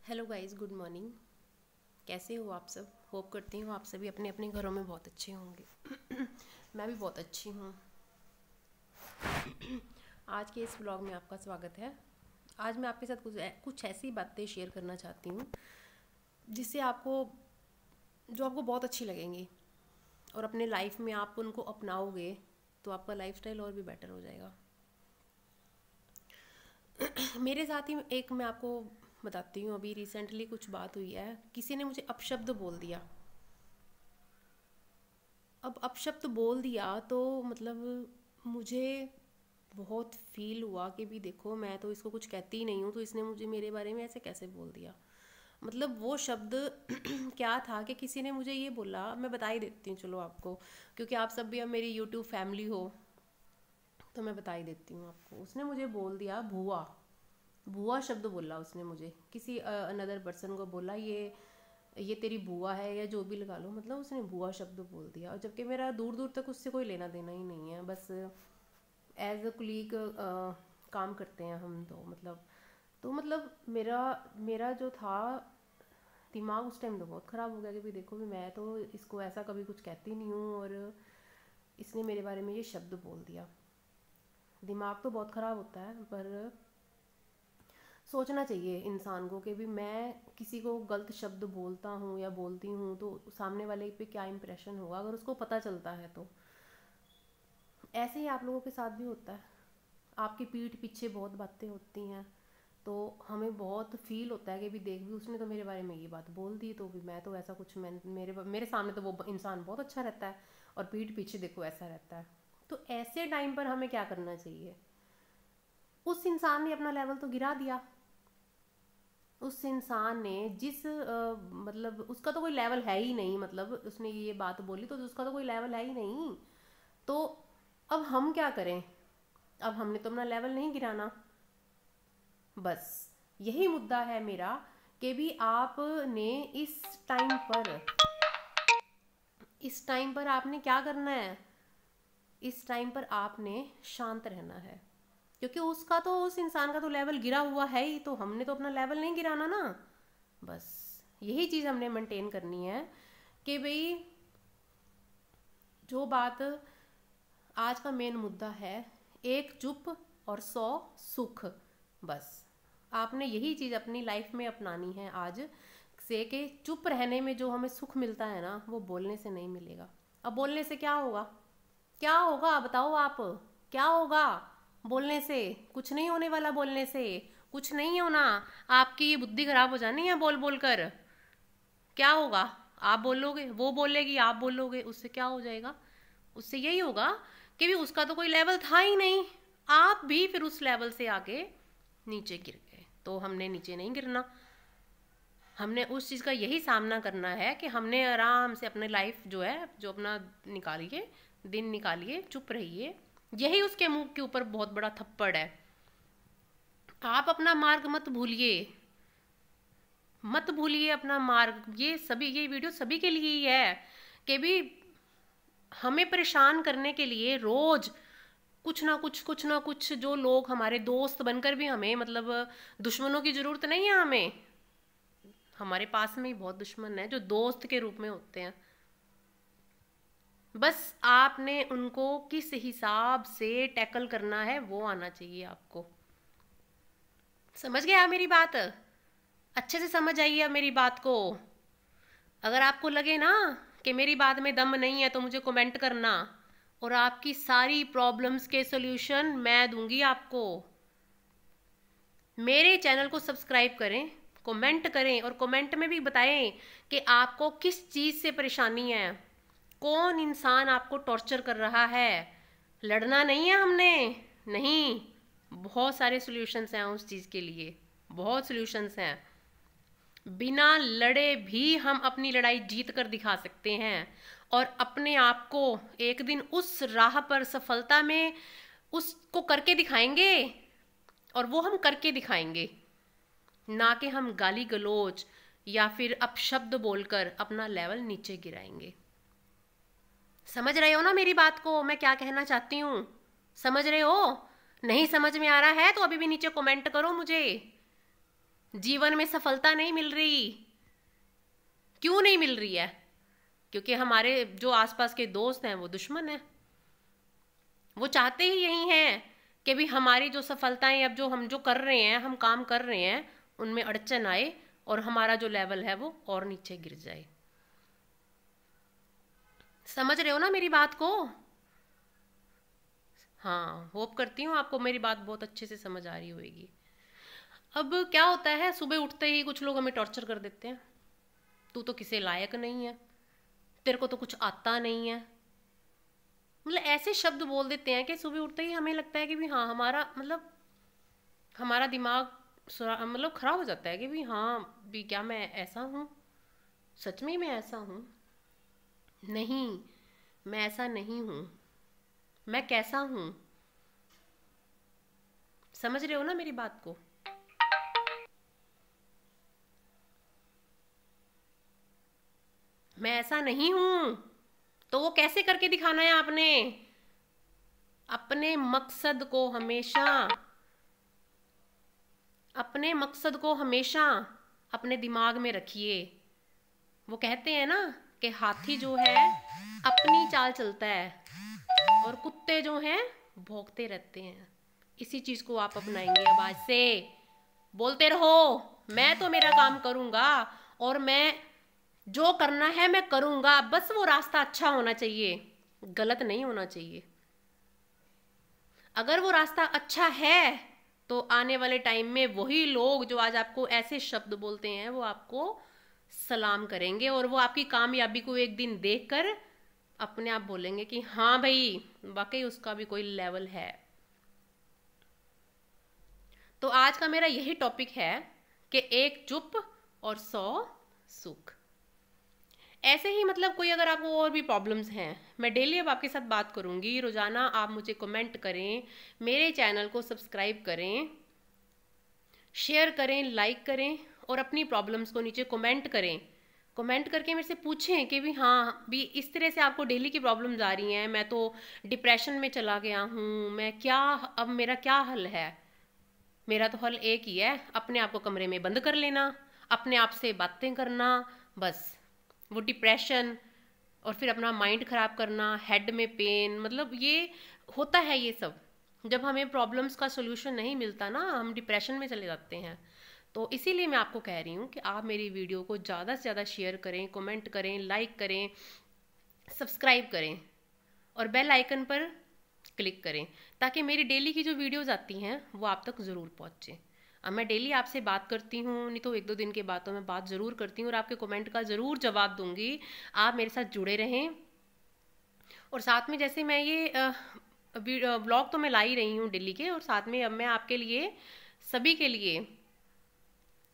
Hello guys, good morning. कैसे हो आप सब? होप करती हूँ आप सभी अपने अपने घरों में बहुत अच्छे होंगे। मैं भी बहुत अच्छी हूँ। आज के इस व्लॉग में आपका स्वागत है। आज मैं आपके साथ कुछ ऐसी बातें शेयर करना चाहती हूँ जिससे जो आपको बहुत अच्छी लगेंगी और अपने लाइफ में आप उनको अपनाओगे तो आपका लाइफस्टाइल और भी बेटर हो जाएगा। मेरे साथ ही एक मैं आपको बताती हूँ, अभी रिसेंटली कुछ बात हुई है। किसी ने मुझे अपशब्द बोल दिया। अब अपशब्द बोल दिया तो मतलब मुझे बहुत फील हुआ कि भी देखो, मैं तो इसको कुछ कहती ही नहीं हूँ, तो इसने मुझे मेरे बारे में ऐसे कैसे बोल दिया। मतलब वो शब्द क्या था कि किसी ने मुझे ये बोला। मैं बता ही देती हूँ चलो आपको, क्योंकि आप सब भी अब मेरी यूट्यूब फैमिली हो, तो मैं बता ही देती हूँ आपको। उसने मुझे बोल दिया भुआ। भुआ शब्द बोला उसने मुझे, किसी अनदर पर्सन को बोला, ये तेरी बुआ है या जो भी लगा लो, मतलब उसने बुआ शब्द बोल दिया। और जबकि मेरा दूर दूर तक उससे कोई लेना देना ही नहीं है, बस एज अ कुलीग काम करते हैं हम। तो मतलब मेरा मेरा जो था दिमाग उस टाइम तो बहुत ख़राब हो गया कि भाई देखो भी मैं तो इसको ऐसा कभी कुछ कहती नहीं हूँ और इसने मेरे बारे में ये शब्द बोल दिया। दिमाग तो बहुत ख़राब होता है, पर सोचना चाहिए इंसान को कि भी मैं किसी को गलत शब्द बोलता हूँ या बोलती हूँ तो सामने वाले पे क्या इंप्रेशन होगा अगर उसको पता चलता है। तो ऐसे ही आप लोगों के साथ भी होता है। आपकी पीठ पीछे बहुत बातें होती हैं, तो हमें बहुत फील होता है कि भी देख भी उसने तो मेरे बारे में ये बात बोल दी, तो भी मैं तो ऐसा कुछ, मैं मेरे सामने तो वो इंसान बहुत अच्छा रहता है और पीठ पीछे देखो ऐसा रहता है। तो ऐसे टाइम पर हमें क्या करना चाहिए? उस इंसान ने अपना लेवल तो गिरा दिया। उस इंसान ने मतलब उसका तो कोई लेवल है ही नहीं, मतलब उसने ये बात बोली तो उसका तो कोई लेवल है ही नहीं। तो अब हम क्या करें? अब हमने तो अपना लेवल नहीं गिराना। बस यही मुद्दा है मेरा कि भी आपने टाइम पर इस टाइम पर आपने क्या करना है? इस टाइम पर आपने शांत रहना है, क्योंकि उसका तो, उस इंसान का तो लेवल गिरा हुआ है ही, तो हमने तो अपना लेवल नहीं गिराना ना। बस यही चीज़ हमने मेंटेन करनी है कि भाई जो बात आज का मेन मुद्दा है, एक चुप और 100 सुख। बस आपने यही चीज़ अपनी लाइफ में अपनानी है आज से, कि चुप रहने में जो हमें सुख मिलता है ना, वो बोलने से नहीं मिलेगा। अब बोलने से क्या होगा? क्या होगा बताओ आप? क्या होगा बोलने से? कुछ नहीं होने वाला बोलने से। कुछ नहीं होना। आपकी ये बुद्धि खराब हो जानी है बोल बोल कर। क्या होगा? आप बोलोगे, वो बोलेगी, आप बोलोगे, उससे क्या हो जाएगा? उससे यही होगा कि भी उसका तो कोई लेवल था ही नहीं, आप भी फिर उस लेवल से आगे नीचे गिर गए। तो हमने नीचे नहीं गिरना। हमने उस चीज़ का यही सामना करना है कि हमने आराम से अपने लाइफ जो है, जो अपना निकालिए, दिन निकालिए, चुप रहिए। यही उसके मुंह के ऊपर बहुत बड़ा थप्पड़ है। आप अपना मार्ग मत भूलिए। मत भूलिए अपना मार्ग। ये वीडियो सभी के लिए ही है कि भी हमें परेशान करने के लिए रोज कुछ ना कुछ जो लोग हमारे दोस्त बनकर भी हमें, मतलब दुश्मनों की जरूरत नहीं है हमें। हमारे पास में ही बहुत दुश्मन है जो दोस्त के रूप में होते हैं। बस आपने उनको किस हिसाब से टैकल करना है वो आना चाहिए आपको। समझ गया मेरी बात? अच्छे से समझ आइए अब मेरी बात को। अगर आपको लगे ना कि मेरी बात में दम नहीं है तो मुझे कमेंट करना, और आपकी सारी प्रॉब्लम्स के सॉल्यूशन मैं दूंगी आपको। मेरे चैनल को सब्सक्राइब करें, कमेंट करें, और कमेंट में भी बताएं कि आपको किस चीज़ से परेशानी है, कौन इंसान आपको टॉर्चर कर रहा है। लड़ना नहीं है हमने, नहीं। बहुत सारे सॉल्यूशंस हैं उस चीज़ के लिए, बहुत सॉल्यूशंस हैं। बिना लड़े भी हम अपनी लड़ाई जीत कर दिखा सकते हैं, और अपने आप को एक दिन उस राह पर सफलता में उसको करके दिखाएंगे। और वो हम करके दिखाएंगे, ना कि हम गाली गलोच या फिर अपशब्द बोलकर अपना लेवल नीचे गिराएंगे। समझ रहे हो ना मेरी बात को, मैं क्या कहना चाहती हूँ? समझ रहे हो? नहीं समझ में आ रहा है तो अभी भी नीचे कमेंट करो मुझे। जीवन में सफलता नहीं मिल रही। क्यों नहीं मिल रही है? क्योंकि हमारे जो आसपास के दोस्त हैं वो दुश्मन हैं। वो चाहते ही यही हैं कि भी हमारी जो सफलताएं, अब जो हम जो कर रहे हैं, हम काम कर रहे हैं, उनमें अड़चन आए और हमारा जो लेवल है वो और नीचे गिर जाए। समझ रहे हो ना मेरी बात को? हाँ, होप करती हूँ आपको मेरी बात बहुत अच्छे से समझ आ रही होगी। अब क्या होता है, सुबह उठते ही कुछ लोग हमें टॉर्चर कर देते हैं। तू तो किसी लायक नहीं है, तेरे को तो कुछ आता नहीं है। मतलब ऐसे शब्द बोल देते हैं कि सुबह उठते ही हमें लगता है कि भी हाँ, हमारा मतलब हमारा दिमाग मतलब खराब हो जाता है कि भी हाँ भी क्या मैं ऐसा हूँ? सच में मैं ऐसा हूँ? नहीं, मैं ऐसा नहीं हूँ। मैं कैसा हूँ? समझ रहे हो ना मेरी बात को? मैं ऐसा नहीं हूँ। तो वो कैसे करके दिखाना है आपने? अपने मकसद को हमेशा अपने दिमाग में रखिए। वो कहते हैं ना कि हाथी जो है अपनी चाल चलता है और कुत्ते जो हैं भौंकते रहते हैं। इसी चीज को आप अपनाएंगे। अब आज से बोलते रहो, मैं तो मेरा काम करूंगा और मैं जो करना है मैं करूंगा, बस वो रास्ता अच्छा होना चाहिए, गलत नहीं होना चाहिए। अगर वो रास्ता अच्छा है तो आने वाले टाइम में वही लोग जो आज आपको ऐसे शब्द बोलते हैं वो आपको सलाम करेंगे और वो आपकी कामयाबी को एक दिन देखकर अपने आप बोलेंगे कि हाँ भाई, वाकई उसका भी कोई लेवल है। तो आज का मेरा यही टॉपिक है कि एक चुप और 100 सुख। ऐसे ही मतलब कोई अगर आपको और भी प्रॉब्लम्स हैं, मैं डेली अब आपके साथ बात करूंगी। रोजाना आप मुझे कमेंट करें, मेरे चैनल को सब्सक्राइब करें, शेयर करें, लाइक करें और अपनी प्रॉब्लम्स को नीचे कमेंट करें। कमेंट करके मेरे से पूछें कि भी हाँ भी इस तरह से आपको डेली की प्रॉब्लम्स आ रही हैं, मैं तो डिप्रेशन में चला गया हूँ, मैं क्या, अब मेरा क्या हल है? मेरा तो हल एक ही है, अपने आप को कमरे में बंद कर लेना, अपने आप से बातें करना, बस। वो डिप्रेशन और फिर अपना माइंड ख़राब करना, हेड में पेन, मतलब ये होता है। ये सब जब हमें प्रॉब्लम्स का सोल्यूशन नहीं मिलता ना, हम डिप्रेशन में चले जाते हैं। तो इसीलिए मैं आपको कह रही हूँ कि आप मेरी वीडियो को ज़्यादा से ज़्यादा शेयर करें, कमेंट करें, लाइक करें, सब्सक्राइब करें और बेल आइकन पर क्लिक करें ताकि मेरी डेली की जो वीडियोज़ आती हैं वो आप तक ज़रूर पहुँचे। अब मैं डेली आपसे बात करती हूँ, नहीं तो एक दो दिन के बाद तो मैं बात ज़रूर करती हूँ और आपके कमेंट का ज़रूर जवाब दूंगी। आप मेरे साथ जुड़े रहें। और साथ में जैसे मैं ये ब्लॉग तो मैं ला ही रही हूँ डेली के, और साथ में अब मैं आपके लिए सभी के लिए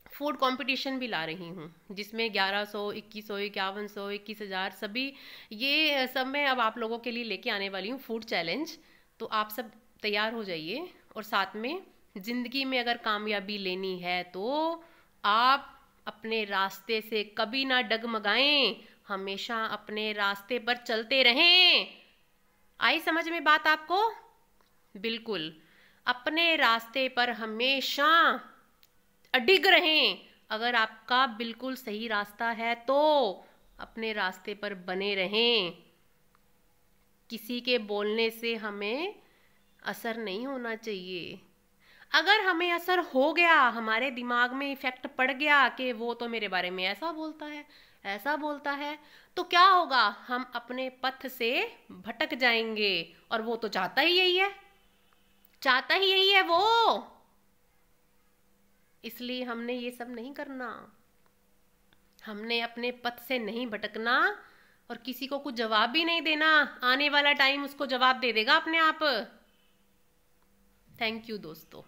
फूड कंपटीशन भी ला रही हूँ, जिसमें 1100, 2100, 5100, 21,000 सभी ये सब मैं अब आप लोगों के लिए लेके आने वाली हूँ फूड चैलेंज। तो आप सब तैयार हो जाइए। और साथ में ज़िंदगी में अगर कामयाबी लेनी है तो आप अपने रास्ते से कभी ना डगमगाएं, हमेशा अपने रास्ते पर चलते रहें। आई समझ में बात आपको? बिल्कुल, अपने रास्ते पर हमेशा अडिग रहें। अगर आपका बिल्कुल सही रास्ता है तो अपने रास्ते पर बने रहें। किसी के बोलने से हमें असर नहीं होना चाहिए। अगर हमें असर हो गया, हमारे दिमाग में इफेक्ट पड़ गया कि वो तो मेरे बारे में ऐसा बोलता है, ऐसा बोलता है, तो क्या होगा? हम अपने पथ से भटक जाएंगे। और वो तो चाहता ही यही है, चाहता ही यही है वो। इसलिए हमने ये सब नहीं करना, हमने अपने पथ से नहीं भटकना और किसी को कुछ जवाब भी नहीं देना। आने वाला टाइम उसको जवाब दे देगा अपने आप। थैंक यू दोस्तों।